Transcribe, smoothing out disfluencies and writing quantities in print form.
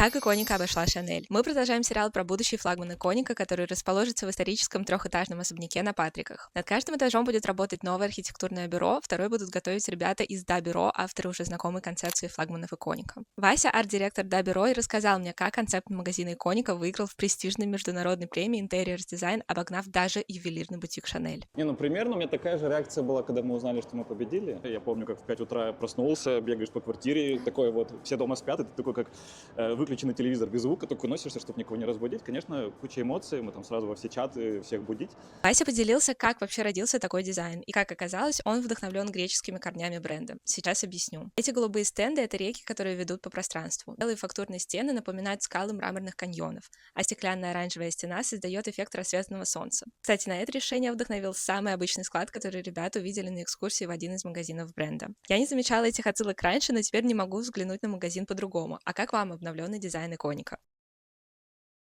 Как иконика обошла Шанель? Мы продолжаем сериал про будущий флагман иконика, который расположится в историческом трехэтажном особняке на Патриках. Над каждым этажом будет работать новое архитектурное бюро, второй будут готовить ребята из Да Бюро, авторы уже знакомой концепции флагманов иконика. Вася, арт-директор Да Бюро, и рассказал мне, как концепт магазина иконика выиграл в престижной международной премии Interiors Design, обогнав даже ювелирный бутик Шанель. Примерно у меня такая же реакция была, когда мы узнали, что мы победили. Я помню, как в 5 утра я проснулся, бегаешь по квартире, такой вот, все дома спят, и ты такой, как выключенный телевизор без звука, только носишься, чтобы никого не разбудить. Конечно, куча эмоций, мы там сразу во все чаты всех будить. Вася поделился, как вообще родился такой дизайн, и как оказалось, он вдохновлен греческими корнями бренда. Сейчас объясню. Эти голубые стенды — это реки, которые ведут по пространству. Белые фактурные стены напоминают скалы мраморных каньонов, а стеклянная оранжевая стена создает эффект рассветного солнца. Кстати, на это решение вдохновил самый обычный склад, который ребята увидели на экскурсии в один из магазинов бренда. Я не замечала этих отсылок раньше, но теперь не могу взглянуть на магазин по-другому. А как вам обновленный дизайн иконика?